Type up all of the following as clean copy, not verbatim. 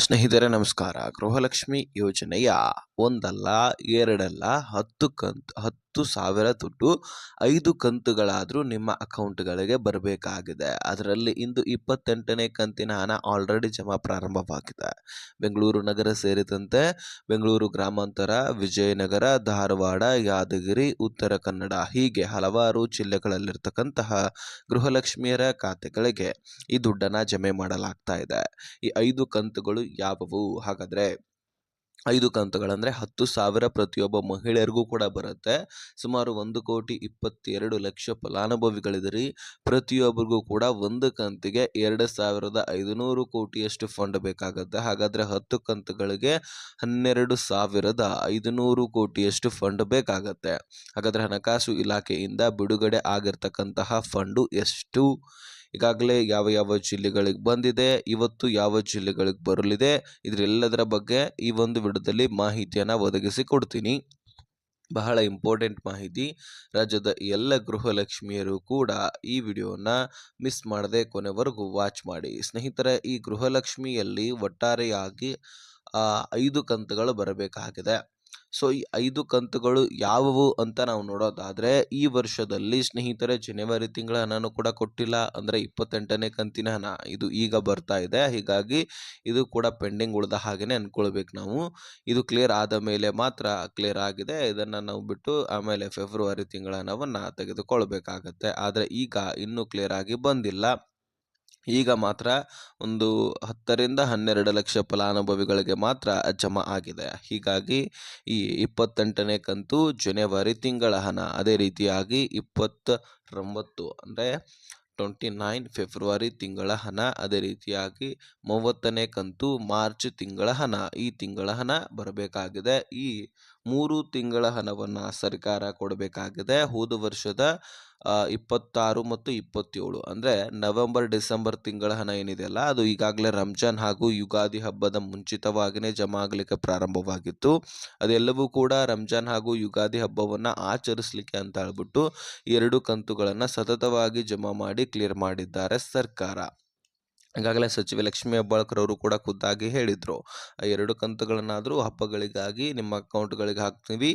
ಸ್ನೇಹಿತರೆ ನಮಸ್ಕಾರ. ಗೃಹಲಕ್ಷ್ಮಿ ಯೋಜನೆಯ ಒಂದಲ್ಲ, ಎರಡಲ್ಲ, 10,000 ದುಡ್ಡು 5 ಕಂತುಗಳಾದರೂ ನಿಮ್ಮ ಅಕೌಂಟ್‌ಗಳಿಗೆ ಬರಬೇಕಾಗಿದೆ. ಅದರಲ್ಲಿ ಇಂದು 28ನೇ ಕಂತಿನ ಹಣ ಆಲ್ರೆಡಿ ಜಮಾ ಪ್ರಾರಂಭವಾಗಿದೆ. ಬೆಂಗಳೂರು ನಗರ ಸೇರಿದಂತೆ ಬೆಂಗಳೂರು ಗ್ರಾಮಾಂತರ, ವಿಜಯನಗರ, ಧಾರವಾಡ, ಯಾದಗಿರಿ, ಉತ್ತರ ಕನ್ನಡ ಹೀಗೆ ಹಲವಾರು ಜಿಲ್ಲೆಗಳಲ್ಲಿರ್ತಕ್ಕಂತಹ ಗೃಹಲಕ್ಷ್ಮಿಯರ ಖಾತೆಗಳಿಗೆ ಈ ದುಡ್ಡನ್ನು ಜಮೆ ಮಾಡಲಾಗ್ತಾ ಇದೆ. ಈ 5 ಕಂತುಗಳು ಯಾವುವು? ಹಾಗಾದರೆ 5 ಕಂತುಗಳಂದರೆ 10,000 ಪ್ರತಿಯೊಬ್ಬ ಮಹಿಳೆಯರಿಗೂ ಕೂಡ ಬರುತ್ತೆ. ಸುಮಾರು 1,22,00,000 ಫಲಾನುಭವಿಗಳಿದಿರಿ. ಪ್ರತಿಯೊಬ್ಬರಿಗೂ ಕೂಡ ಒಂದು ಕಂತಿಗೆ 2,500 ಕೋಟಿಯಷ್ಟು ಫಂಡ್ ಬೇಕಾಗುತ್ತೆ. ಹಾಗಾದರೆ 10 ಕಂತುಗಳಿಗೆ 12,500 ಕೋಟಿಯಷ್ಟು ಫಂಡ್ ಬೇಕಾಗುತ್ತೆ. ಹಾಗಾದರೆ ಹಣಕಾಸು ಇಲಾಖೆಯಿಂದ ಬಿಡುಗಡೆ ಆಗಿರ್ತಕ್ಕಂತಹ ಫಂಡು ಎಷ್ಟು? ಈಗಾಗಲೇ ಯಾವ ಜಿಲ್ಲೆಗಳಿಗೆ ಬಂದಿದೆ, ಇವತ್ತು ಯಾವ ಜಿಲ್ಲೆಗಳಿಗೆ ಬರಲಿದೆ, ಇದರೆಲ್ಲದರ ಬಗ್ಗೆ ಈ ಒಂದು ವಿಡಿಯೋದಲ್ಲಿ ಮಾಹಿತಿಯನ್ನು ಒದಗಿಸಿಕೊಡ್ತೀನಿ. ಬಹಳ ಇಂಪಾರ್ಟೆಂಟ್ ಮಾಹಿತಿ. ರಾಜ್ಯದ ಎಲ್ಲ ಗೃಹಲಕ್ಷ್ಮಿಯರು ಕೂಡ ಈ ವಿಡಿಯೋನ ಮಿಸ್ ಮಾಡದೆ ಕೊನೆವರೆಗೂ ವಾಚ್ ಮಾಡಿ. ಸ್ನೇಹಿತರೆ, ಈ ಗೃಹಲಕ್ಷ್ಮಿಯಲ್ಲಿ ಒಟ್ಟಾರೆಯಾಗಿ 5 ಕಂತುಗಳು ಬರಬೇಕಾಗಿದೆ. ಸೊ ಈ 5 ಕಂತುಗಳು ಯಾವುವು ಅಂತ ನಾವು ನೋಡೋದಾದರೆ, ಈ ವರ್ಷದಲ್ಲಿ ಸ್ನೇಹಿತರೆ ಜನವರಿ ತಿಂಗಳ ಹಣನೂ ಕೂಡ ಕೊಟ್ಟಿಲ್ಲ. ಅಂದರೆ 28ನೇ ಕಂತಿನ ಹಣ ಇದು ಈಗ ಬರ್ತಾ ಇದೆ. ಹೀಗಾಗಿ ಇದು ಕೂಡ ಪೆಂಡಿಂಗ್ ಉಳಿದ ಹಾಗೆಯೇ ಅಂದ್ಕೊಳ್ಬೇಕು ನಾವು. ಇದು ಕ್ಲಿಯರ್ ಆದ ಮೇಲೆ ಮಾತ್ರ ಕ್ಲಿಯರ್ ಆಗಿದೆ, ಇದನ್ನು ನಾವು ಬಿಟ್ಟು ಆಮೇಲೆ ಫೆಬ್ರವರಿ ತಿಂಗಳ ಹಣವನ್ನು ತೆಗೆದುಕೊಳ್ಬೇಕಾಗತ್ತೆ. ಆದರೆ ಈಗ ಇನ್ನೂ ಕ್ಲಿಯರ್ ಆಗಿ ಬಂದಿಲ್ಲ. ಈಗ ಮಾತ್ರ ಒಂದು 10ರಿಂದ 12 ಲಕ್ಷ ಫಲಾನುಭವಿಗಳಿಗೆ ಮಾತ್ರ ಜಮಾ ಆಗಿದೆ. ಹೀಗಾಗಿ ಈ 28ನೇ ಕಂತು ಜನವರಿ ತಿಂಗಳ ಹಣ, ಅದೇ ರೀತಿಯಾಗಿ 29 ಅಂದರೆ 29 ಫೆಬ್ರವರಿ ತಿಂಗಳ ಹಣ, ಅದೇ ರೀತಿಯಾಗಿ 30ನೇ ಕಂತು ಮಾರ್ಚ್ ತಿಂಗಳ ಹಣ, ಈ ತಿಂಗಳ ಹಣ ಬರಬೇಕಾಗಿದೆ. ಈ 3 ತಿಂಗಳ ಹಣವನ್ನು ಸರ್ಕಾರ ಕೊಡಬೇಕಾಗಿದೆ. ಹೋದ ವರ್ಷದ 26 ಮತ್ತು 27 ಅಂದರೆ ನವೆಂಬರ್ ಡಿಸೆಂಬರ್ ತಿಂಗಳ ಹಣ ಏನಿದೆಯಲ್ಲ, ಅದು ಈಗಾಗಲೇ ರಂಜಾನ್ ಹಾಗೂ ಯುಗಾದಿ ಹಬ್ಬದ ಮುಂಚಿತವಾಗಿಯೇ ಜಮಾ ಆಗಲಿಕ್ಕೆ ಪ್ರಾರಂಭವಾಗಿತ್ತು. ಅದೆಲ್ಲವೂ ಕೂಡ ರಂಜಾನ್ ಹಾಗೂ ಯುಗಾದಿ ಹಬ್ಬವನ್ನು ಆಚರಿಸಲಿಕ್ಕೆ ಅಂತ ಹೇಳ್ಬಿಟ್ಟು 2 ಕಂತುಗಳನ್ನು ಸತತವಾಗಿ ಜಮಾ ಮಾಡಿ ಕ್ಲಿಯರ್ ಮಾಡಿದ್ದಾರೆ ಸರ್ಕಾರ. ಈಗಾಗಲೇ ಸಚಿವೆ ಲಕ್ಷ್ಮೀ ಹೆಬ್ಬಾಳ್ಕರ್ ಅವರು ಕೂಡ ಖುದ್ದಾಗಿ ಹೇಳಿದರು, 2 ಕಂತುಗಳನ್ನಾದರೂ ಹಬ್ಬಗಳಿಗಾಗಿ ನಿಮ್ಮ ಅಕೌಂಟ್ಗಳಿಗೆ ಹಾಕ್ತೀವಿ,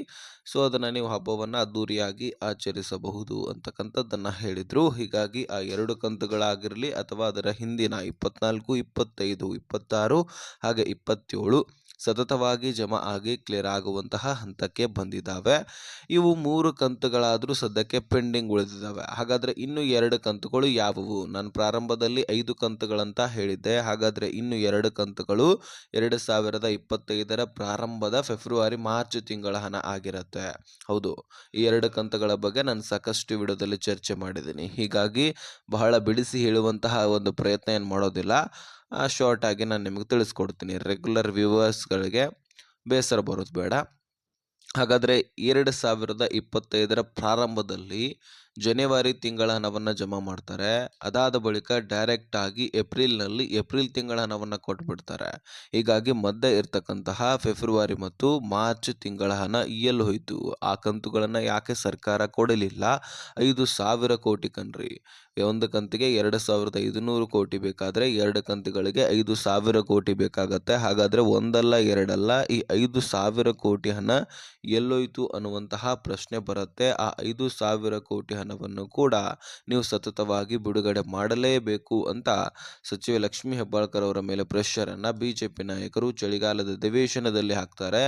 ಸೊ ಅದನ್ನು ನೀವು ಹಬ್ಬವನ್ನು ಅದ್ದೂರಿಯಾಗಿ ಆಚರಿಸಬಹುದು ಅಂತಕ್ಕಂಥದ್ದನ್ನು ಹೇಳಿದರು. ಹೀಗಾಗಿ ಆ 2 ಕಂತುಗಳಾಗಿರಲಿ ಅಥವಾ ಅದರ ಹಿಂದಿನ 24, 25, 26 ಹಾಗೆ 27 ಸತತವಾಗಿ ಜಮಾ ಆಗಿ ಕ್ಲಿಯರ್ ಆಗುವಂತಹ ಹಂತಕ್ಕೆ ಬಂದಿದ್ದಾವೆ. ಇವು 3 ಕಂತುಗಳಾದರೂ ಸದ್ಯಕ್ಕೆ ಪೆಂಡಿಂಗ್ ಉಳಿದಿದ್ದಾವೆ. ಹಾಗಾದರೆ ಇನ್ನು 2 ಕಂತುಗಳು ಯಾವುವು? ನಾನು ಪ್ರಾರಂಭದಲ್ಲಿ 5 ಕಂತುಗಳಂತ ಹೇಳಿದ್ದೆ. ಹಾಗಾದರೆ ಇನ್ನು 2 ಕಂತುಗಳು 2025ರ ಪ್ರಾರಂಭದ ಫೆಬ್ರವರಿ ಮಾರ್ಚ್ ತಿಂಗಳ ಹಣ ಆಗಿರುತ್ತೆ. ಹೌದು, ಈ 2 ಕಂತುಗಳ ಬಗ್ಗೆ ನಾನು ಸಾಕಷ್ಟು ವಿಡಿಯೋದಲ್ಲಿ ಚರ್ಚೆ ಮಾಡಿದ್ದೀನಿ. ಹೀಗಾಗಿ ಬಹಳ ಬಿಡಿಸಿ ಹೇಳುವಂತಹ ಒಂದು ಪ್ರಯತ್ನ ಏನು ಮಾಡೋದಿಲ್ಲ. ಶಾರ್ಟ್ ಆಗಿ ನಾನು ನಿಮಗೆ ತಿಳಿಸ್ಕೊಡ್ತೀನಿ. ರೆಗ್ಯುಲರ್ ವ್ಯೂವರ್ಸ್ಗಳಿಗೆ ಬೇಸರ ಬರೋದು ಬೇಡ. ಹಾಗಾದರೆ 2025ರ ಪ್ರಾರಂಭದಲ್ಲಿ ಜನವರಿ ತಿಂಗಳ ಹಣವನ್ನು ಜಮಾ ಮಾಡ್ತಾರೆ. ಅದಾದ ಬಳಿಕ ಡೈರೆಕ್ಟ್ ಆಗಿ ಏಪ್ರಿಲ್ ತಿಂಗಳ ಹಣವನ್ನು ಕೊಟ್ಬಿಡ್ತಾರೆ. ಹೀಗಾಗಿ ಮಧ್ಯೆ ಇರ್ತಕ್ಕಂತಹ ಫೆಬ್ರವರಿ ಮತ್ತು ಮಾರ್ಚ್ ತಿಂಗಳ ಹಣ ಎಲ್ಲಿ ಹೋಯಿತು? ಆ ಕಂತುಗಳನ್ನು ಯಾಕೆ ಸರ್ಕಾರ ಕೊಡಲಿಲ್ಲ? 5,000 ಕೋಟಿ ಕಣ್ರಿ. ಒಂದು ಕಂತಿಗೆ 2,500 ಕೋಟಿ ಬೇಕಾದರೆ 2 ಕಂತುಗಳಿಗೆ 5,000 ಕೋಟಿ ಬೇಕಾಗತ್ತೆ. ಹಾಗಾದರೆ ಒಂದಲ್ಲ ಎರಡಲ್ಲ, ಈ 5,000 ಕೋಟಿ ಹಣ ಎಲ್ಲೋಯ್ತು ಅನ್ನುವಂತಹ ಪ್ರಶ್ನೆ ಬರುತ್ತೆ. ಆ 5,000 ಕೋಟಿ ಹಣವನ್ನು ಕೂಡ ನೀವು ಸತತವಾಗಿ ಬಿಡುಗಡೆ ಮಾಡಲೇಬೇಕು ಅಂತ ಸಚಿವೆ ಲಕ್ಷ್ಮೀ ಹೆಬ್ಬಾಳ್ಕರ್ ಅವರ ಮೇಲೆ ಪ್ರೆಷರನ್ನು ಬಿಜೆಪಿ ನಾಯಕರು ಚಳಿಗಾಲದ ಅಧಿವೇಶನದಲ್ಲಿ ಹಾಕ್ತಾರೆ.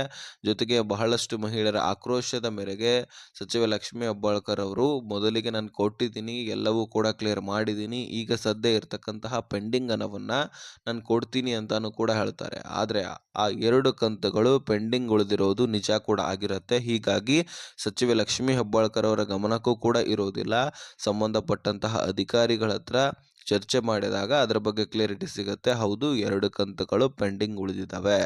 ಜೊತೆಗೆ ಬಹಳಷ್ಟು ಮಹಿಳೆಯರ ಆಕ್ರೋಶದ ಮೇರೆಗೆ ಸಚಿವೆ ಲಕ್ಷ್ಮೀ ಹೆಬ್ಬಾಳ್ಕರ್ ಅವರು ಮೊದಲಿಗೆ ನಾನು ಕೊಟ್ಟಿದ್ದೀನಿ, ಎಲ್ಲವೂ ಕೂಡ ಕ್ಲಿಯರ್ ಮಾಡಿದ್ದೀನಿ, ಈಗ ಸದ್ಯ ಇರತಕ್ಕಂತಹ ಪೆಂಡಿಂಗ್ ಹಣವನ್ನು ನಾನು ಕೊಡ್ತೀನಿ ಅಂತಾನು ಕೂಡ ಹೇಳ್ತಾರೆ. ಆದರೆ ಆ 2 ಕಂತುಗಳು ಪೆಂಡಿಂಗ್ ಉಳಿದಿರೋದು ನಿಜ ಕೂಡ ಆಗಿರುತ್ತೆ. ಹೀಗಾಗಿ ಸಚಿವೆ ಲಕ್ಷ್ಮೀ ಹೆಬ್ಬಾಳ್ಕರ್ ಅವರ ಗಮನಕ್ಕೂ ಕೂಡ ಇರೋದಿಲ್ಲ. ಸಂಬಂಧಪಟ್ಟಂತಹ ಅಧಿಕಾರಿಗಳ ಹತ್ರ ಚರ್ಚೆ ಮಾಡಿದಾಗ ಅದರ ಬಗ್ಗೆ ಕ್ಲಿಯರಿಟಿ ಸಿಗುತ್ತೆ. ಹೌದು, 2 ಕಂತುಗಳು ಪೆಂಡಿಂಗ್ ಉಳಿದಿದ್ದಾವೆ,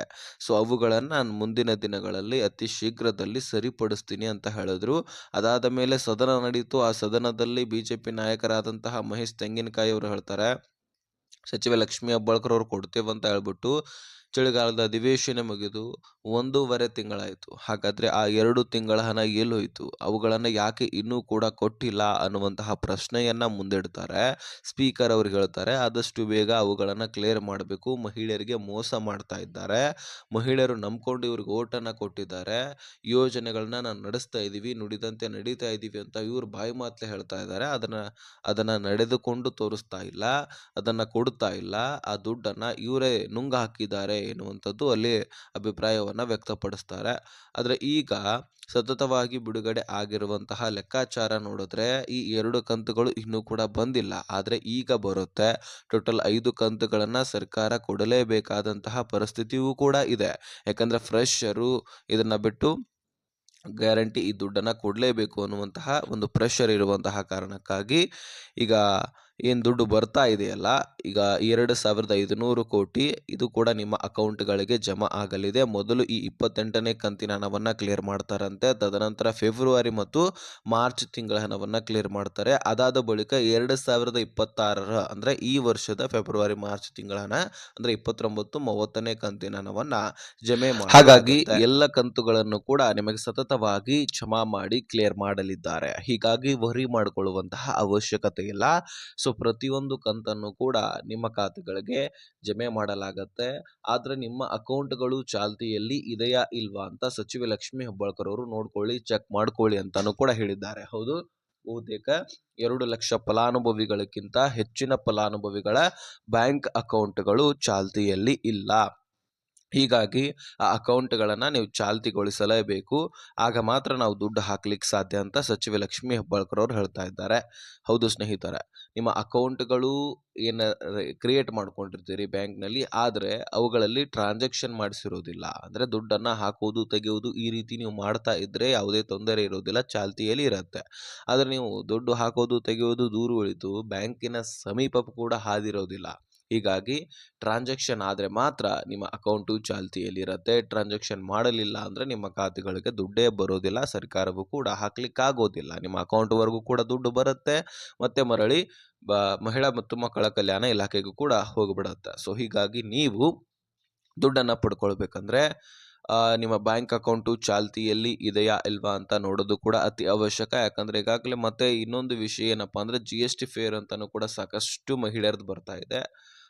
ಸೊ ಅವುಗಳನ್ನು ನಾನು ಮುಂದಿನ ದಿನಗಳಲ್ಲಿ ಅತಿ ಶೀಘ್ರದಲ್ಲಿ ಸರಿಪಡಿಸ್ತೀನಿ ಅಂತ ಹೇಳಿದ್ರು. ಅದಾದ ಮೇಲೆ ಸದನ ನಡೀತು. ಆ ಸದನದಲ್ಲಿ ಬಿಜೆಪಿ ನಾಯಕರಾದಂತಹ ಮಹೇಶ್ ತೆಂಗಿನಕಾಯಿ ಅವರು ಹೇಳ್ತಾರೆ, ಸಚಿವೆ ಲಕ್ಷ್ಮೀ ಹೆಬ್ಬಾಳ್ಕರ್ ಅವರು ಕೊಡ್ತೇವೆ ಅಂತ ಹೇಳ್ಬಿಟ್ಟು ಚಳಿಗಾಲದ ಅಧಿವೇಶನ ಮುಗಿದು 1.5 ತಿಂಗಳಾಯಿತು. ಹಾಗಾದ್ರೆ ಆ 2 ತಿಂಗಳ ಹಣ ಎಲ್ಲೋಯ್ತು? ಅವುಗಳನ್ನ ಯಾಕೆ ಇನ್ನೂ ಕೂಡ ಕೊಟ್ಟಿಲ್ಲ ಅನ್ನುವಂತಹ ಪ್ರಶ್ನೆಯನ್ನ ಮುಂದಿಡ್ತಾರೆ. ಸ್ಪೀಕರ್ ಅವರು ಹೇಳ್ತಾರೆ, ಆದಷ್ಟು ಬೇಗ ಅವುಗಳನ್ನ ಕ್ಲಿಯರ್ ಮಾಡಬೇಕು. ಮಹಿಳೆಯರಿಗೆ ಮೋಸ ಮಾಡ್ತಾ ಇದ್ದಾರೆ. ಮಹಿಳೆಯರು ನಂಬ್ಕೊಂಡು ಇವ್ರಿಗೆ ಓಟನ್ನ ಕೊಟ್ಟಿದ್ದಾರೆ. ಯೋಜನೆಗಳನ್ನ ನಾವು ನಡೆಸ್ತಾ ಇದೀವಿ, ನುಡಿದಂತೆ ನಡೀತಾ ಇದೀವಿ ಅಂತ ಇವ್ರು ಬಾಯಿ ಮಾತ್ಲೆ ಹೇಳ್ತಾ ಇದ್ದಾರೆ. ಅದನ್ನ ನಡೆದುಕೊಂಡು ತೋರಿಸ್ತಾ ಇಲ್ಲ, ಅದನ್ನ ಕೊಡ್ತಾ ಇಲ್ಲ. ಆ ದುಡ್ಡನ್ನ ಇವರೇ ನುಂಗ ಹಾಕಿದ್ದಾರೆ ಎನ್ನುವಂಥದ್ದು ಅಲ್ಲಿ ಅಭಿಪ್ರಾಯವನ್ನ ವ್ಯಕ್ತಪಡಿಸ್ತಾರೆ. ಆದ್ರೆ ಈಗ ಸತತವಾಗಿ ಬಿಡುಗಡೆ ಆಗಿರುವಂತಹ ಲೆಕ್ಕಾಚಾರ ನೋಡಿದ್ರೆ ಈ 2 ಕಂತುಗಳು ಇನ್ನೂ ಕೂಡ ಬಂದಿಲ್ಲ. ಆದ್ರೆ ಈಗ ಬರುತ್ತೆ. ಟೋಟಲ್ 5 ಕಂತುಗಳನ್ನ ಸರ್ಕಾರ ಕೊಡಲೇಬೇಕಾದಂತಹ ಪರಿಸ್ಥಿತಿಯೂ ಕೂಡ ಇದೆ. ಯಾಕಂದ್ರೆ ಫ್ರೆಶರು ಇದನ್ನ ಬಿಟ್ಟು ಗ್ಯಾರಂಟಿ ಈ ದುಡ್ಡನ್ನ ಕೊಡಲೇಬೇಕು ಅನ್ನುವಂತಹ ಒಂದು ಪ್ರೆಷರ್ ಇರುವಂತಹ ಕಾರಣಕ್ಕಾಗಿ ಈಗ ಏನು ದುಡ್ಡು ಬರ್ತಾ ಇದೆಯಲ್ಲ, ಈಗ 2,500 ಕೋಟಿ ಇದು ಕೂಡ ನಿಮ್ಮ ಅಕೌಂಟ್ಗಳಿಗೆ ಜಮಾ ಆಗಲಿದೆ. ಮೊದಲು ಈ 28ನೇ ಕಂತಿನ ಹಣವನ್ನ ಕ್ಲಿಯರ್ ಮಾಡ್ತಾರಂತೆ. ತದನಂತರ ಫೆಬ್ರವರಿ ಮತ್ತು ಮಾರ್ಚ್ ತಿಂಗಳ ಹಣವನ್ನ ಕ್ಲಿಯರ್ ಮಾಡ್ತಾರೆ. ಅದಾದ ಬಳಿಕ 2026 ಅಂದ್ರೆ ಈ ವರ್ಷದ ಫೆಬ್ರವರಿ ಮಾರ್ಚ್ ತಿಂಗಳ ಹಣ ಅಂದ್ರೆ 29, 30ನೇ ಕಂತಿನ ಹಣವನ್ನ ಜಮೆ ಹಾಗಾಗಿ ಎಲ್ಲ ಕಂತುಗಳನ್ನು ಕೂಡ ನಿಮಗೆ ಸತತವಾಗಿ ಜಮಾ ಮಾಡಿ ಕ್ಲಿಯರ್ ಮಾಡಲಿದ್ದಾರೆ. ಹೀಗಾಗಿ ವರಿ ಮಾಡಿಕೊಳ್ಳುವಂತಹ ಅವಶ್ಯಕತೆ ಇಲ್ಲ. ಸೊ ಪ್ರತಿಯೊಂದು ಕಂತನ್ನು ಕೂಡ ನಿಮ್ಮ ಖಾತೆಗಳಿಗೆ ಜಮೆ ಮಾಡಲಾಗತ್ತೆ. ಆದ್ರೆ ನಿಮ್ಮ ಅಕೌಂಟ್ಗಳು ಚಾಲ್ತಿಯಲ್ಲಿ ಇದೆಯಾ ಇಲ್ವಾ ಅಂತ ಸಚಿವೆ ಲಕ್ಷ್ಮಿ ಹೆಬ್ಬಾಳ್ಕರ್ ಅವರು ನೋಡ್ಕೊಳ್ಳಿ, ಚೆಕ್ ಮಾಡ್ಕೊಳ್ಳಿ ಅಂತಾನು ಕೂಡ ಹೇಳಿದ್ದಾರೆ. ಹೌದು, ಬಹುತೇಕ 2 ಲಕ್ಷ ಫಲಾನುಭವಿಗಳಿಗಿಂತ ಹೆಚ್ಚಿನ ಫಲಾನುಭವಿಗಳ ಬ್ಯಾಂಕ್ ಅಕೌಂಟ್ಗಳು ಚಾಲ್ತಿಯಲ್ಲಿ ಇಲ್ಲ. ಹೀಗಾಗಿ ಆ ಅಕೌಂಟ್ಗಳನ್ನ ನೀವು ಚಾಲ್ತಿಗೊಳಿಸಲೇಬೇಕು. ಆಗ ಮಾತ್ರ ನಾವು ದುಡ್ಡು ಹಾಕ್ಲಿಕ್ಕೆ ಸಾಧ್ಯ ಅಂತ ಸಚಿವೆ ಲಕ್ಷ್ಮಿ ಹೆಬ್ಬಾಳ್ಕರ್ ಅವರು ಹೇಳ್ತಾ ಇದ್ದಾರೆ. ಹೌದು ಸ್ನೇಹಿತರೆ, ನಿಮ್ಮ ಅಕೌಂಟ್ಗಳು ಏನ ಕ್ರಿಯೇಟ್ ಮಾಡ್ಕೊಂಡಿರ್ತೀರಿ ಬ್ಯಾಂಕ್ನಲ್ಲಿ, ಆದರೆ ಅವುಗಳಲ್ಲಿ ಟ್ರಾನ್ಸಾಕ್ಷನ್ ಮಾಡಿಸಿರೋದಿಲ್ಲ. ಅಂದ್ರೆ ದುಡ್ಡನ್ನ ಹಾಕುವುದು ತೆಗೆಯುವುದು ಈ ರೀತಿ ನೀವು ಮಾಡ್ತಾ ಇದ್ರೆ ಯಾವುದೇ ತೊಂದರೆ ಇರೋದಿಲ್ಲ, ಚಾಲ್ತಿಯಲ್ಲಿ ಇರುತ್ತೆ. ಆದ್ರೆ ನೀವು ದುಡ್ಡು ಹಾಕೋದು ತೆಗೆಯೋದು ದೂರ ಉಳಿತು, ಬ್ಯಾಂಕಿನ ಸಮೀಪ ಕೂಡ ಹಾದಿರೋದಿಲ್ಲ. ಹೀಗಾಗಿ ಟ್ರಾನ್ಸಾಕ್ಷನ್ ಆದರೆ ಮಾತ್ರ ನಿಮ್ಮ ಅಕೌಂಟು ಚಾಲ್ತಿಯಲ್ಲಿ ಇರುತ್ತೆ. ಟ್ರಾನ್ಸಾಕ್ಷನ್ ಮಾಡಲಿಲ್ಲ ಅಂದ್ರೆ ನಿಮ್ಮ ಖಾತೆಗಳಿಗೆ ದುಡ್ಡೇ ಬರೋದಿಲ್ಲ, ಸರ್ಕಾರವು ಕೂಡ ಹಾಕ್ಲಿಕ್ಕಾಗೋದಿಲ್ಲ. ನಿಮ್ಮ ಅಕೌಂಟ್ವರೆಗೂ ಕೂಡ ದುಡ್ಡು ಬರುತ್ತೆ, ಮತ್ತೆ ಮರಳಿ ಮಹಿಳಾ ಮತ್ತು ಮಕ್ಕಳ ಕಲ್ಯಾಣ ಇಲಾಖೆಗೂ ಕೂಡ ಹೋಗ್ಬಿಡುತ್ತೆ. ಸೊ ಹೀಗಾಗಿ ನೀವು ದುಡ್ಡನ್ನ ಪಡ್ಕೊಳ್ಬೇಕಂದ್ರೆ ನಿಮ್ಮ ಬ್ಯಾಂಕ್ ಅಕೌಂಟು ಚಾಲ್ತಿಯಲ್ಲಿ ಇದೆಯಾ ಇಲ್ವಾ ಅಂತ ನೋಡೋದು ಕೂಡ ಅತಿ ಅವಶ್ಯಕ. ಯಾಕಂದ್ರೆ ಈಗಾಗಲೇ ಮತ್ತೆ ಇನ್ನೊಂದು ವಿಷಯ ಏನಪ್ಪಾ ಅಂದ್ರೆ GST ಫೇರ್ ಅಂತಾನು ಕೂಡ ಸಾಕಷ್ಟು ಮಹಿಳೆಯರದ್ದು ಬರ್ತಾ ಇದೆ.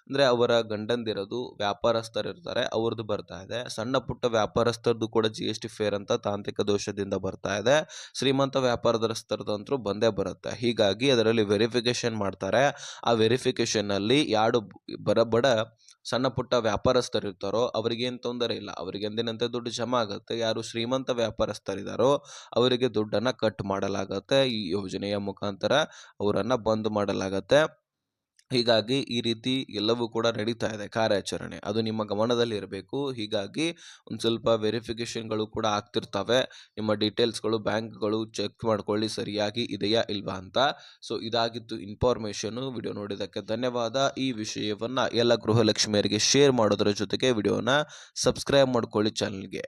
ಅಂದ್ರೆ ಅವರ ಗಂಡಂದಿರೋದು ವ್ಯಾಪಾರಸ್ಥರು ಇರ್ತಾರೆ, ಅವ್ರದ್ದು ಬರ್ತಾ ಇದೆ. ಸಣ್ಣ ಪುಟ್ಟ ವ್ಯಾಪಾರಸ್ಥರದ್ದು ಕೂಡ GST ಫೇರ್ ಅಂತ ತಾಂತ್ರಿಕ ದೋಷದಿಂದ ಬರ್ತಾ ಇದೆ. ಶ್ರೀಮಂತ ವ್ಯಾಪಾರಸ್ಥರದಂತೂ ಬಂದೇ ಬರುತ್ತೆ. ಹೀಗಾಗಿ ಅದರಲ್ಲಿ ವೆರಿಫಿಕೇಶನ್ ಮಾಡ್ತಾರೆ. ಆ ವೆರಿಫಿಕೇಶನ್ ಅಲ್ಲಿ ಯಾರು ಬಡ ಸಣ್ಣ ಪುಟ್ಟ ವ್ಯಾಪಾರಸ್ಥರು ಇರ್ತಾರೋ ಅವ್ರಿಗೇನು ತೊಂದರೆ ಇಲ್ಲ, ಅವ್ರಿಗೆ ಎಂದಿನಂತೆ ದುಡ್ಡು ಜಮಾ ಆಗುತ್ತೆ. ಯಾರು ಶ್ರೀಮಂತ ವ್ಯಾಪಾರಸ್ಥರಿದ್ದಾರೋ ಅವರಿಗೆ ದುಡ್ಡನ್ನ ಕಟ್ ಮಾಡಲಾಗತ್ತೆ. ಈ ಯೋಜನೆಯ ಮುಖಾಂತರ ಅವರನ್ನ ಬಂದ್ ಮಾಡಲಾಗತ್ತೆ. ಹೀಗಾಗಿ ಈ ರೀತಿ ಎಲ್ಲವೂ ಕೂಡ ನಡೀತಾ ಇದೆ ಕಾರ್ಯಾಚರಣೆ, ಅದು ನಿಮ್ಮ ಗಮನದಲ್ಲಿ ಇರಬೇಕು. ಹೀಗಾಗಿ ಒಂದು ಸ್ವಲ್ಪ ವೆರಿಫಿಕೇಶನ್ಗಳು ಕೂಡ ಆಗ್ತಿರ್ತವೆ. ನಿಮ್ಮ ಡೀಟೇಲ್ಸ್ಗಳು ಬ್ಯಾಂಕ್ಗಳು ಚೆಕ್ ಮಾಡ್ಕೊಳ್ಳಿ ಸರಿಯಾಗಿ ಇದೆಯಾ ಇಲ್ವಾ ಅಂತ. ಸೊ ಇದಾಗಿತ್ತು ಇನ್ಫಾರ್ಮೇಶನ್. ವಿಡಿಯೋ ನೋಡಿದ್ದಕ್ಕೆ ಧನ್ಯವಾದ. ಈ ವಿಷಯವನ್ನ ಎಲ್ಲ ಗೃಹಲಕ್ಷ್ಮಿಯರಿಗೆ ಶೇರ್ ಮಾಡೋದ್ರ ಜೊತೆಗೆ ವಿಡಿಯೋನ ಸಬ್ಸ್ಕ್ರೈಬ್ ಮಾಡ್ಕೊಳ್ಳಿ ಚಾನಲ್ಗೆ.